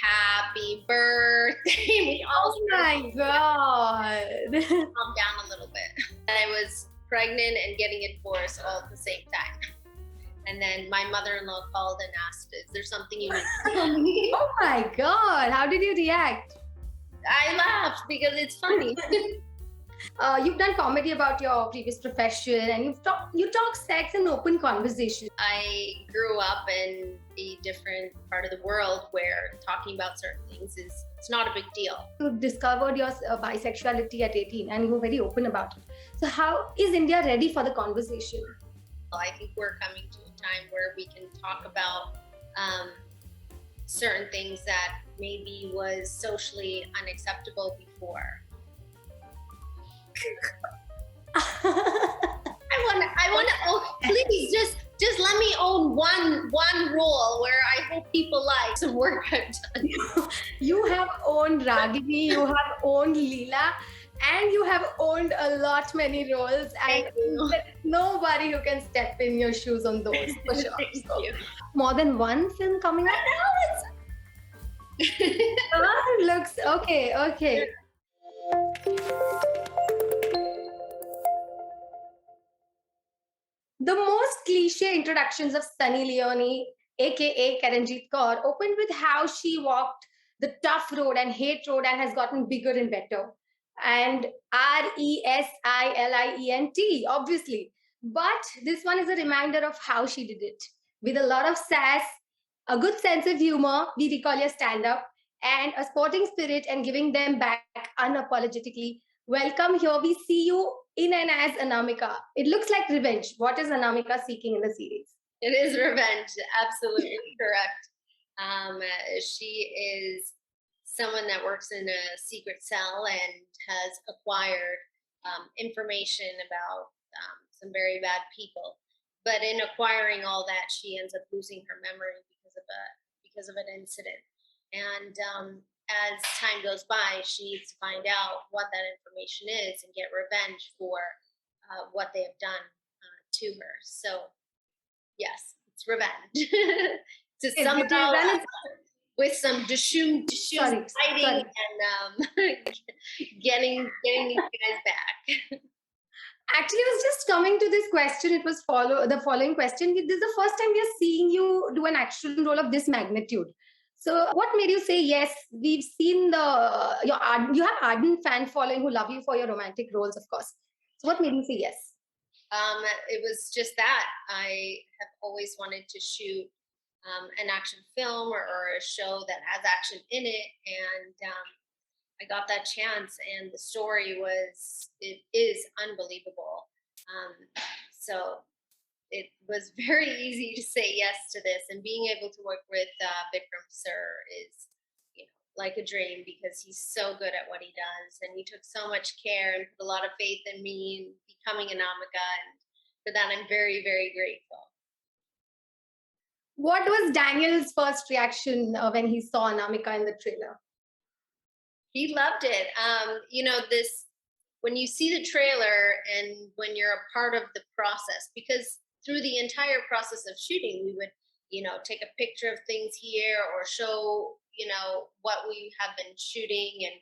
happy birthday. We all Oh my God. calm down a little bit. And I was pregnant and getting a divorce all at the same time. And then my mother-in-law called and asked, is there something you need to tell me? Oh my God. How did you react? I laughed because it's funny. You've done comedy about your previous profession, and you talk sex in open conversation. I grew up in a different part of the world where talking about certain things it's not a big deal. You discovered your bisexuality at 18, and you were very open about it. So, how is India ready for the conversation? I think we're coming to a time where we can talk about certain things that maybe was socially unacceptable before. I want to. Oh, please just let me own one role where I hope people like some work I've done. You have owned Ragini, you have owned Leela, and you have owned a lot many roles. And Thank you. there's nobody who can step in your shoes on those for sure. Thank So, you. more than one film coming out now. It looks okay. Okay. The most cliche introductions of Sunny Leone, aka Karanjeet Kaur, opened with how she walked the tough road and hate road and has gotten bigger and better. And Resilie, obviously. But this one is a reminder of how she did it. With a lot of sass, a good sense of humor, we recall your stand up, and a sporting spirit and giving them back unapologetically. Welcome here. We see you in and as Anamika. It looks like revenge. What is Anamika seeking in the series? It is revenge. Absolutely correct. She is someone that works in a secret cell and has acquired information about some very bad people. But in acquiring all that, she ends up losing her memory because of an incident. And as time goes by, she needs to find out what that information is and get revenge for what they have done to her. So yes, it's revenge. To somehow with some dishum fighting and getting these guys back. Actually, I was just coming to this question. It was the following question. This is the first time we are seeing you do an action role of this magnitude. So, what made you say yes? We've seen you have ardent fan following who love you for your romantic roles, of course. So, what made you say yes? It was just that I have always wanted to shoot an action film or a show that has action in it, and I got that chance, and the story is unbelievable. So it was very easy to say yes to this, and being able to work with Vikram sir is, like a dream, because he's so good at what he does, and he took so much care and put a lot of faith in me in becoming Anamika, and for that I'm very, very grateful. What was Daniel's first reaction when he saw Anamika in the trailer? He loved it. This, when you see the trailer and when you're a part of the process, because through the entire process of shooting, we would, take a picture of things here or show, what we have been shooting, and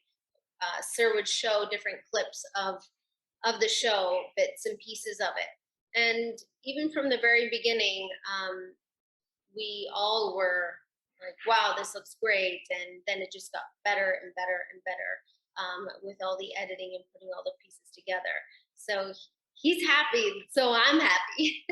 Sir would show different clips of the show, bits and pieces of it. And even from the very beginning, we all were like, wow, this looks great. And then it just got better and better and better with all the editing and putting all the pieces together. So he's happy, so I'm happy.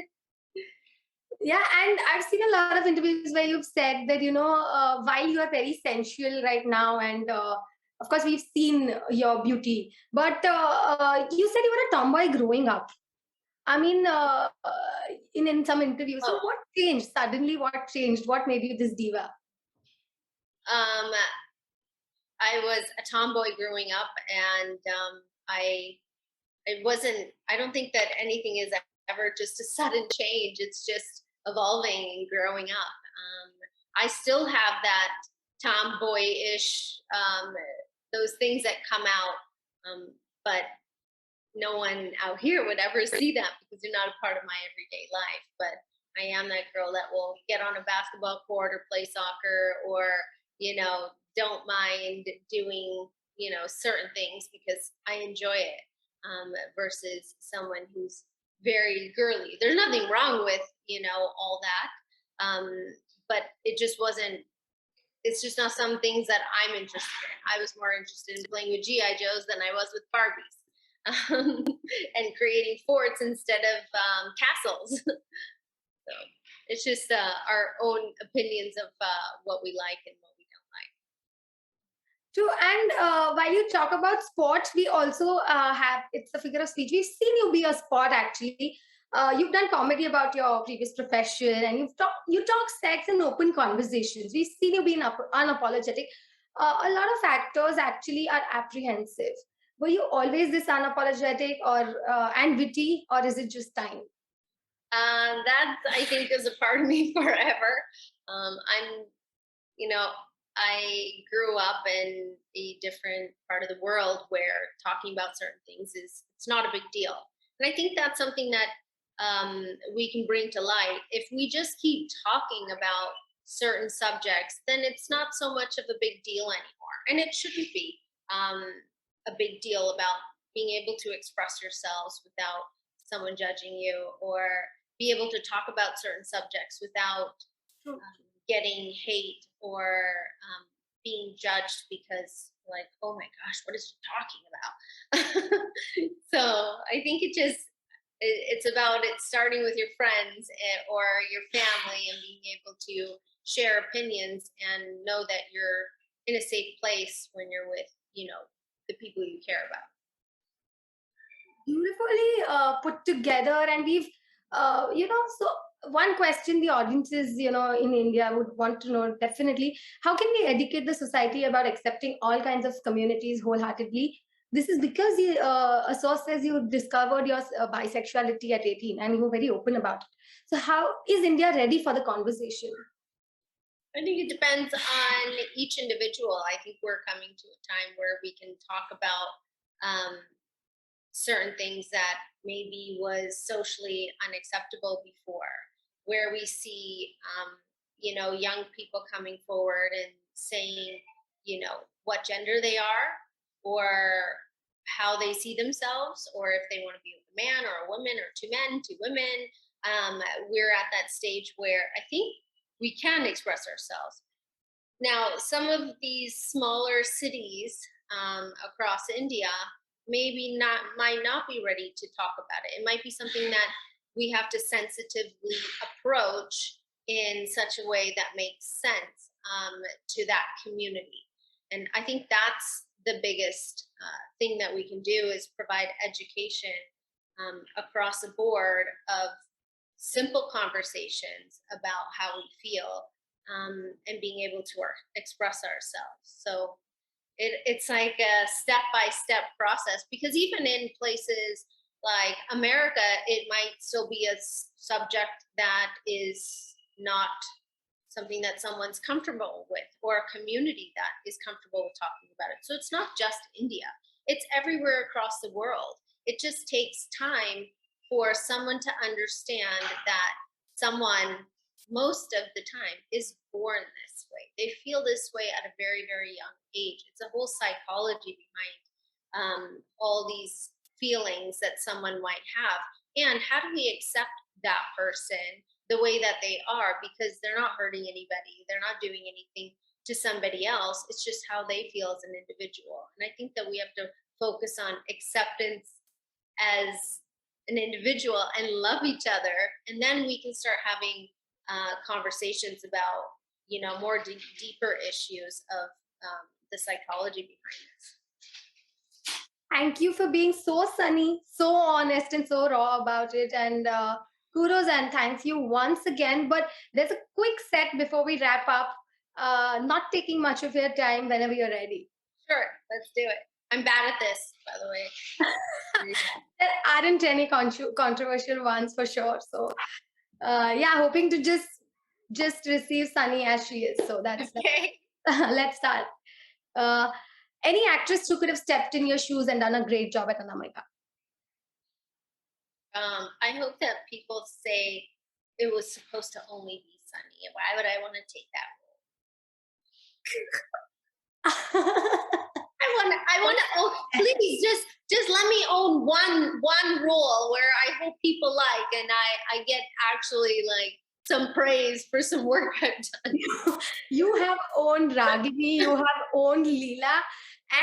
Yeah, and I've seen a lot of interviews where you've said that, while you are very sensual right now, and of course, we've seen your beauty, but you said you were a tomboy growing up. I mean, in some interviews. So what changed? Suddenly, what changed? What made you this diva? I was a tomboy growing up, and I don't think that anything is ever just a sudden change. It's just evolving and growing up. I still have that tomboyish, those things that come out, but no one out here would ever see that because they're not a part of my everyday life. But I am that girl that will get on a basketball court or play soccer or, don't mind doing, certain things because I enjoy it, versus someone who's very girly. There's nothing wrong with, all that. But it just wasn't, it's just not some things that I'm interested in. I was more interested in playing with GI Joes than I was with Barbies, and creating forts instead of castles. So it's just our own opinions of what we like and what we don't like. True. And while you talk about sports, we also have it's a figure of speech. We've seen you be a sport actually. You've done comedy about your previous profession, and you talk sex in open conversations. We've seen you being unapologetic. A lot of actors actually are apprehensive. Were you always this unapologetic or and witty, or is it just time? That I think is a part of me forever. I'm, you know, I grew up in a different part of the world where talking about certain things is it's not a big deal, and I think that's something that we can bring to light. If we just keep talking about certain subjects, then it's not so much of a big deal anymore, and it shouldn't be um, a big deal about being able to express yourselves without someone judging you, or be able to talk about certain subjects without True. getting hate or being judged because like, oh my gosh, what is she talking about? So I think it's about it starting with your friends, or your family, and being able to share opinions and know that you're in a safe place when you're with, the people you care about. Beautifully put together, and we've so one question the audiences in India would want to know definitely: how can we educate the society about accepting all kinds of communities wholeheartedly? This is because a source says you discovered your bisexuality at 18 and you were very open about it. So how is India ready for the conversation? I think it depends on each individual. I think we're coming to a time where we can talk about um, certain things that maybe was socially unacceptable before, where we see, young people coming forward and saying, what gender they are, or how they see themselves, or if they want to be with a man or a woman, or two men, two women. We're at that stage where I think we can express ourselves. Now, some of these smaller cities across India maybe not might not be ready to talk about it. It might be something that we have to sensitively approach in such a way that makes sense to that community. And I think that's the biggest thing that we can do is provide education across the board of simple conversations about how we feel, and being able to express ourselves. So it's like a step by step process, because even in places like America, it might still be a subject that is not something that someone's comfortable with, or a community that is comfortable with talking about it. So it's not just India, it's everywhere across the world. It just takes time for someone to understand that someone, most of the time, is born this way. They feel this way at a very, very young age. It's a whole psychology behind all these feelings that someone might have. And how do we accept that person the way that they are, because they're not hurting anybody, they're not doing anything to somebody else, it's just how they feel as an individual. And I think that we have to focus on acceptance as an individual and love each other, and then we can start having conversations about more deeper issues of the psychology behind this. Thank you for being so sunny, so honest, and so raw about it. And kudos and thank you once again. But there's a quick set before we wrap up, not taking much of your time whenever you're ready. Sure, let's do it. I'm bad at this, by the way. There aren't any controversial ones for sure. So, yeah, hoping to just receive Sunny as she is. So that's Okay. let's start. Uh, any actress who could have stepped in your shoes and done a great job at Anamika? I hope that people say it was supposed to only be Sunny. Why would I want to take that role? one rule where I hope people like, and I get actually like some praise for some work I've done. You have owned Ragini, you have owned Leela,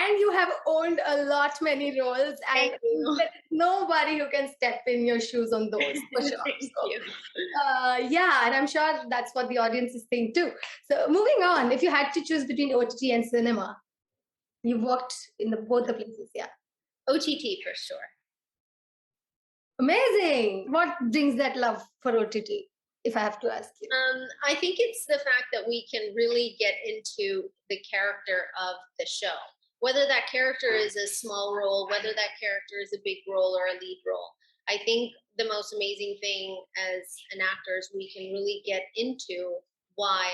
and you have owned a lot many roles, and Thank you. there is nobody who can step in your shoes on those for sure. Thank So, you. yeah, and I'm sure that's what the audience is saying too. So, moving on, if you had to choose between OTT and cinema, you've worked in both the places, yeah. OTT for sure. Amazing. What brings that love for OTT, if I have to ask you? I think it's the fact that we can really get into the character of the show. Whether that character is a small role, whether that character is a big role or a lead role. I think the most amazing thing as an actor is we can really get into why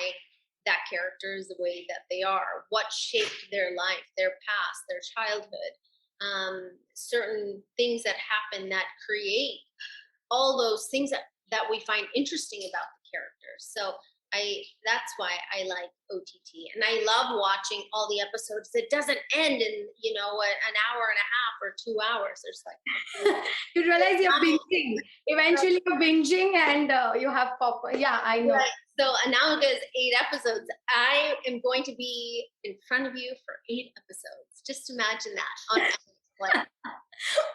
that character is the way that they are, what shaped their life, their past, their childhood, certain things that happen that create all those things that we find interesting about the characters. So that's why I like OTT, and I love watching all the episodes. It doesn't end in an hour and a half or 2 hours. There's like You realize you're Right. binging. Eventually, you're binging and you have popcorn. Yeah, I know. Right. So Anamika's 8 episodes. I am going to be in front of you for 8 episodes. Just imagine that on Netflix.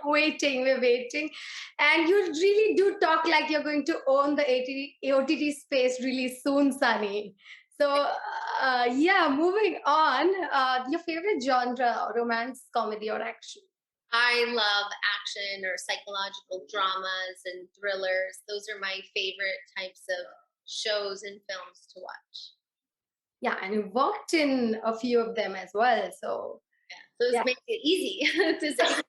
We're waiting. And you really do talk like you're going to own the OTT space really soon, Sunny. So, yeah, moving on. Your favorite genre, romance, comedy, or action? I love action or psychological dramas and thrillers. Those are my favorite types of shows and films to watch. Yeah, and you've worked in a few of them as well. So, Yeah, those yeah. make it easy to say.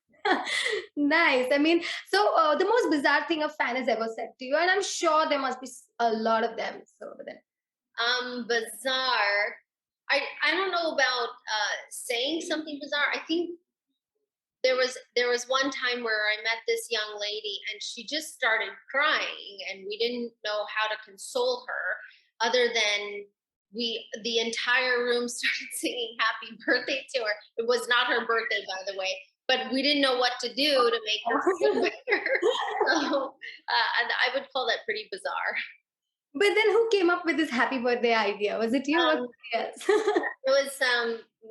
Nice. I mean, so the most bizarre thing a fan has ever said to you, and I'm sure there must be a lot of them. So then, Bizarre. I don't know about saying something bizarre. I think there was one time where I met this young lady and she just started crying and we didn't know how to console her other than the entire room started singing happy birthday to her. It was not her birthday, by the way, but we didn't know what to do to make her feel better. So and I would call that pretty bizarre. but then who came up with this happy birthday idea? Was it you or Um, somebody else? it was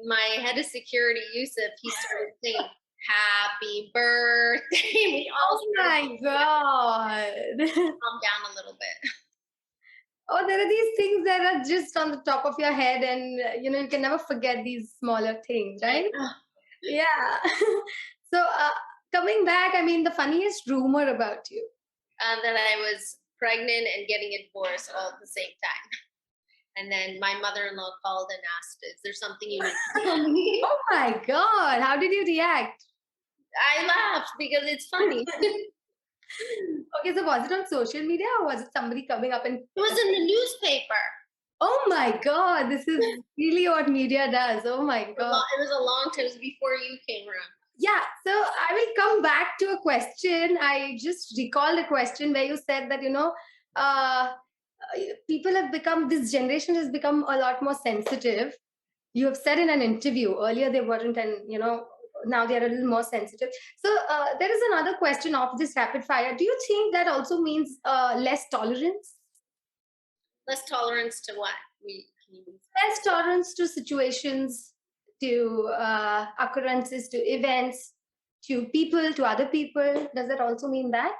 my head of security, Yusuf. He started saying happy birthday. We all Oh started my god. calm down a little bit. Oh, there are these things that are just on the top of your head, and you can never forget these smaller things, I right? know. Yeah. So, coming back, I mean, the funniest rumor about you. That I was pregnant and getting a divorce all at the same time. And then my mother-in-law called and asked, "Is there something you need to tell me?" Oh my God. How did you react? I laughed because it's funny. It Okay, so was it on social media or was it somebody coming up and was in the newspaper. oh my God, this is really what media does. Oh my God. It was a long time. It was before you came around. Yeah, so I will come back to a question. I just recalled a question where you said that, uh, people have become, this generation has become a lot more sensitive. You have said in an interview earlier they weren't, and, now they are a little more sensitive. So there is another question of this rapid fire. Do you think that also means less tolerance? Less tolerance to what? Can you Less tolerance to situations, to occurrences, to events, to people, to other people. Does that also mean that?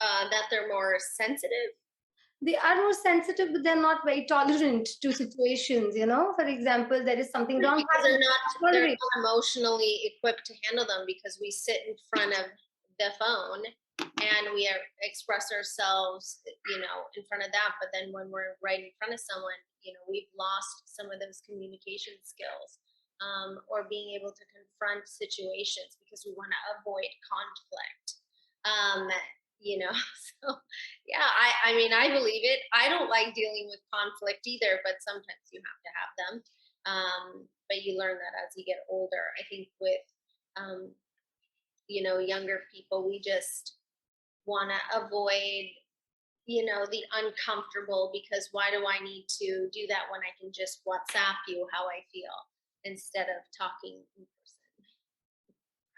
that they're more sensitive? They are more sensitive, but they're not very tolerant to situations. For example, there is something wrong Because happening. they're Tolerate. not emotionally equipped to handle them because we sit in front of the phone and we express ourselves, in front of that. But then when we're right in front of someone, we've lost some of those communication skills, or being able to confront situations because we want to avoid conflict. Um, so yeah, I mean, I believe it. I don't like dealing with conflict either, but sometimes you have to have them. But you learn that as you get older. I think with um, younger people, we just want to avoid the uncomfortable, because why do I need to do that when I can just WhatsApp you how I feel instead of talking in person?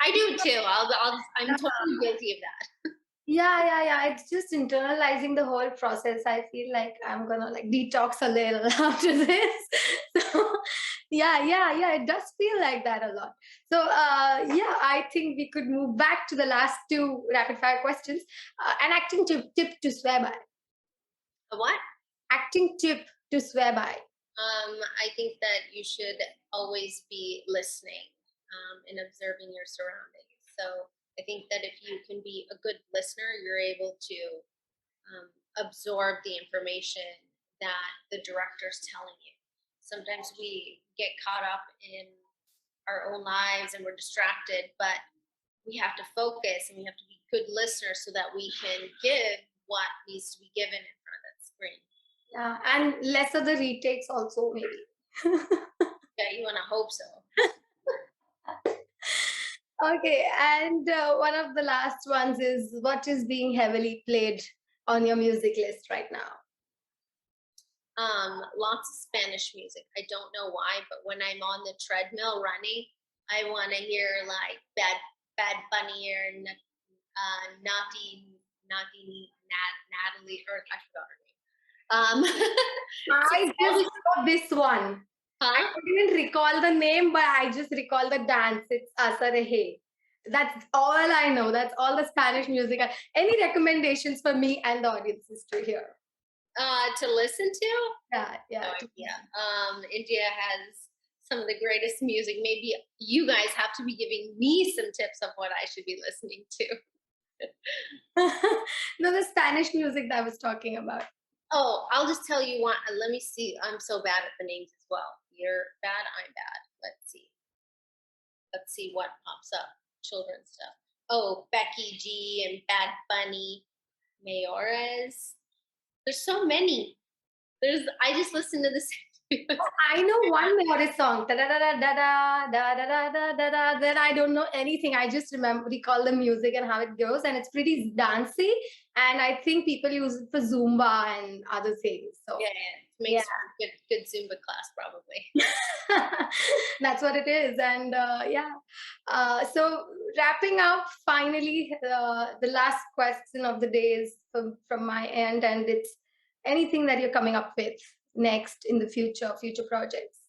I do too. I'm totally guilty of that. Yeah. It's just internalizing the whole process. I feel like I'm gonna like detox a little after this. So yeah. It does feel like that a lot. So yeah, I think we could move back to the last two rapid fire questions. An acting tip to swear by. A what? Acting tip to swear by. I think that you should always be listening and observing your surroundings. So I think that if you can be a good listener, you're able to absorb the information that the director's telling you. Sometimes we get caught up in our own lives and we're distracted, but we have to focus and we have to be good listeners so that we can give what needs to be given in front of that screen. Yeah, and less of the retakes also maybe. Yeah, you want to hope so. Okay, and one of the last ones is what is being heavily played on your music list right now? Lots of Spanish music. I don't know why, but when I'm on the treadmill running, I want to hear like Bad Bunny or Natalie, or I forgot her name. I just saw this one. I Huh? didn't recall the name, but I just recall the dance. It's Asarehe. That's all I know. That's all the Spanish music. Any recommendations for me and the audiences to hear? To listen to? Yeah. No idea. India has some of the greatest music. Maybe you guys have to be giving me some tips of what I should be listening to. No, the Spanish music that I was talking about. Oh, I'll just tell you one. Let me see. I'm so bad at the names as well. You're bad, I'm bad. Let's see. Let's see what pops up. Children's stuff. Oh, Becky G and Bad Bunny, Mayores. There's so many. I just listen to this. I know one Morris song. Da da da da da da da da da da da. Then I don't know anything. I just recall the music and how it goes, and it's pretty dancey. And I think people use it for Zumba and other things. So Yeah, it makes good Zumba class probably. that's what it is. And yeah, so wrapping up, finally, the last question of the day is from my end, and it's anything that you're coming up with next in the future projects.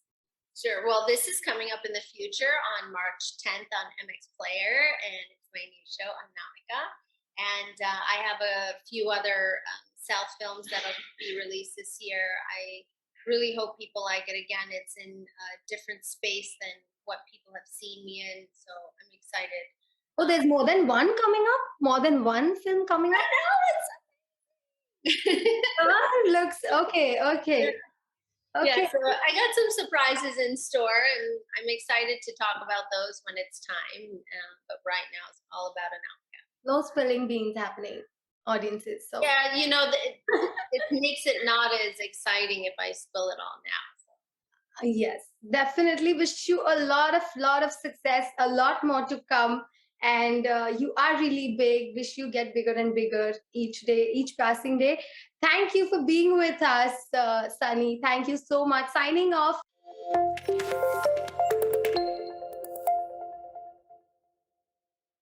Sure. Well, this is coming up in the future on March 10th on mxplayer, and it's my new show, Anamika. And I have a few other South films that'll be released this year. I really hope people like it. Again, it's in a different space than what people have seen me in, so I'm excited. Oh, there's more than one coming up? More than one film coming up? Looks okay. Okay. Yeah, so I got some surprises in store, and I'm excited to talk about those when it's time. But right now, it's all about an outcome. No spilling beans happening, audiences. So yeah, it makes it not as exciting if I spill it all now. Yes, definitely. Wish you a lot of success. A lot more to come. And you are really big. Wish you get bigger and bigger each day, each passing day. Thank you for being with us, Sunny. Thank you so much. Signing off.